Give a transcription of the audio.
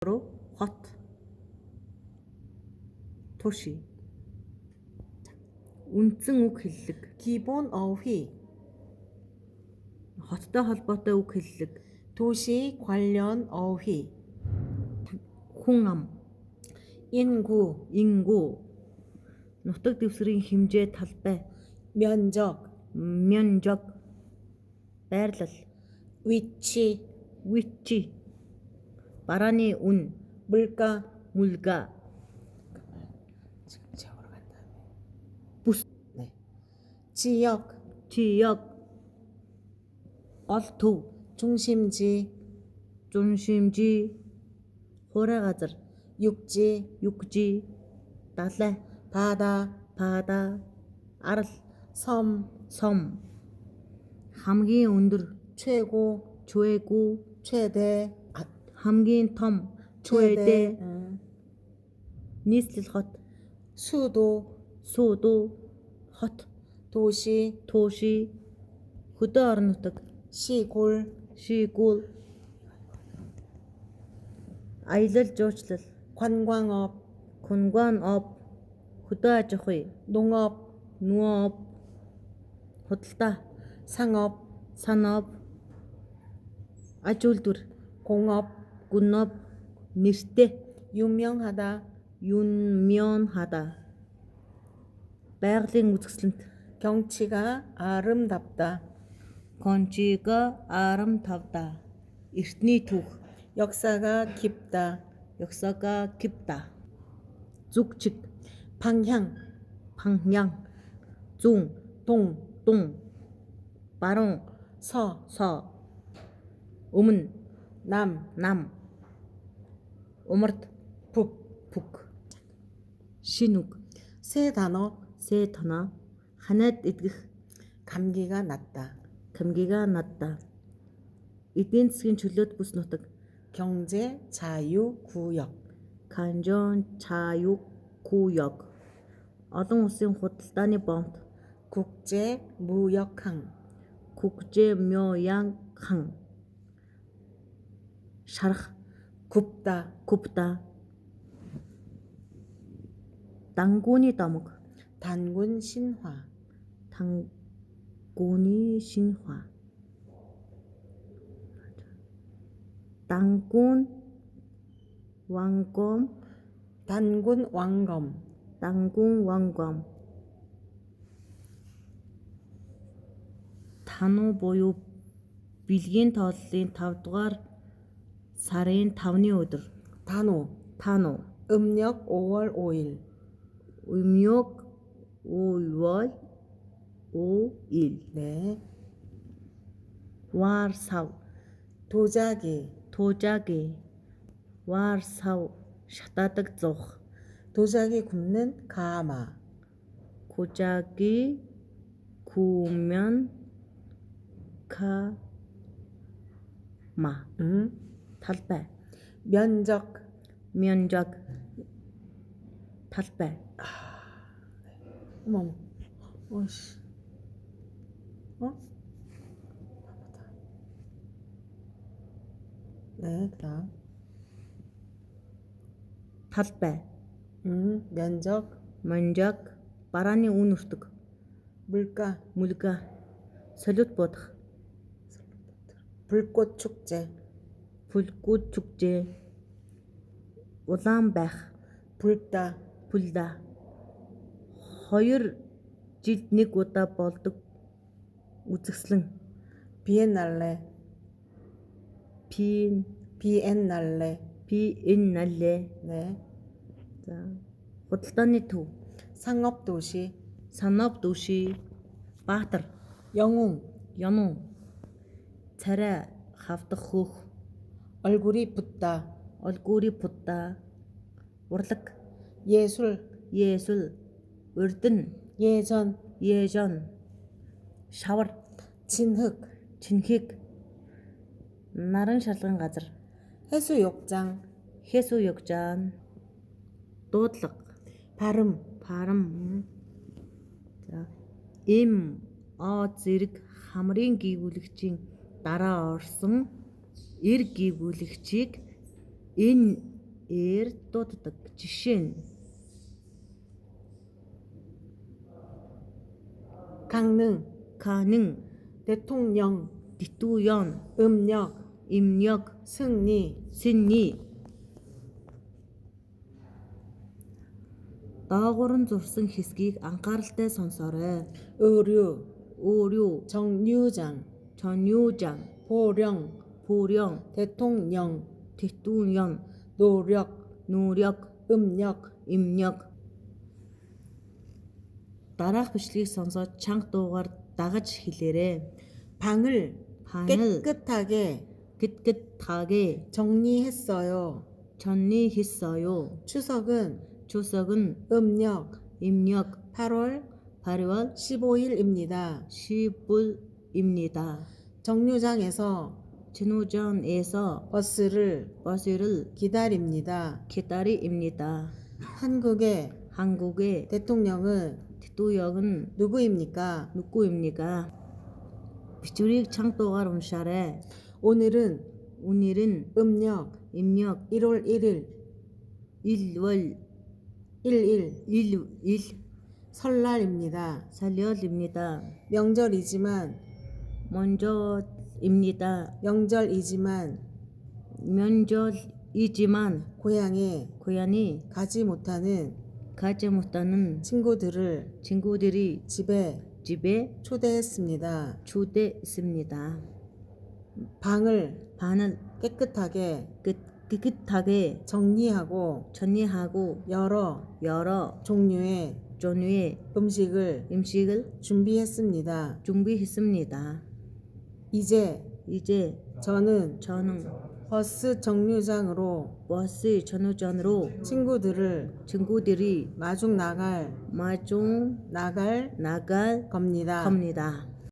хот 도시 үндсэн үг хэллэг 기본 어휘 хоттой холбоотой үг хэллэг 도시 관련 어휘 хүн ам 인구 ингүү нутаг дэвсгэрийн хэмжээ талбай 면적 면적 байрлал 위치 위치 барааны үн 물가 물가 지금 지역으로 간 다음에 бүс 네 지역 지역 гол төв 중심지 중심지 хуурай газар 육지 육지 далай 바다 바다 арал 섬 섬 хамгийн өндөр 최고 최고 최대 хамгийн том 최대 нийслэл хот 수도 수도 хот 도시 도시 хөдөө орон нутаг 시골 시골 аялал жуулчлал 관광업 관광업 хөдөө аж ахуй 농업 농업 худалдаа 상업 санаап аж үйлдвэр 공업 гүн업 нэртэй 유명하다 유명하다 байгалийн үзэсгэлэнт 경치가 아름답다 кончи가 아름답다 эртний түүх 역사가 깊다 역사가 깊다 зүгчиг 방향 방향 зүүн 동 баруун 서 соо өмнө 남 нам умард 북 шинүг 세 단어 새 танаа ханаад идэх 감기가 났다 감기가 났다 эдийн засгийн чөлөөт бүс нутаг 경제 자유 구역 канжон чаюг 구역 олон улсын худалдааны бомб 국제 무역항 국제묘양항 шарах 굽다 굽다 당군이 домог 단군 신화 당군이 신화 당군 왕검 단군 왕검 당군 왕검 тануу буюу бэлгийн тооллын 5 дугаар сарын 5-ны өдөр 단오 음력 5월 5일 음력 5월 5일 네 와르사우 도자기 와르사우 шатаадаг зуух 도자기 굽는 가마 고자기 구우면 가마 талбай 면적 면적 талбай 어머 어이씨 네 그다음 талбай 면적 면적 барааны үн өртөг 물가 мүлга солиод бодох 불꽃 축제 불꽃 축제 улаан байх 불다 불다 2 жилд нэг удаа болдог үзэсгэлэн 비엔날레 비엔날레 네 за худалдааны төв 상업도시 санаап баатар 영웅 царай хавдах хөөх 얼굴이 붓다 얼굴이 붓다 урлаг 예술 урдин 예전 шавар 진흙 наран шалган газар 해수욕장 해수욕장 дуудлага 발음 за зэрэг хамрын гүйвүүлэгчийн дараа орсон эр гүйвүүлэгчийг энэ дутдаг. Жишээ нь 강능, 가능, 대통령, 대통령, 음력, 입력, 승리, 승리. Доогуур нь зурсан хэсгийг анхааралтай сонсоорой. 의류, 오류, 정류장, 전유장, 보령, 보령, 대통령, 대통령, 노력, 노력, 음력, 입력. Дараах бичлэгийг сонсоод чанга дуугаар дагаж хэлээрэй. 방을 방을 깨끗하게 깨끗하게 정리했어요. 정리했어요. 추석은 추석은 음력 입력 8월 8월 15일입니다. 10일입니다. 정류장에서 진호전에서 버스를 버스를 기다립니다. 기다립니다. 한국의 대통령은 누구입니까? 누구입니까? 비추릭 창도가 롬샤레. 오늘은 음력 입력 1월 1일 1월 1일 설날입니다. 설날입니다. 명절이지만 명절이지만 고향에 가지 못하는 친구들이 집에 초대했습니다. 초대했습니다. 방을 깨끗하게 정리하고 여러 종류의 음식을 준비했습니다. 이제 저는 버스 정류장으로 친구들이 마중 나갈 나갈 겁니다. 겁니다.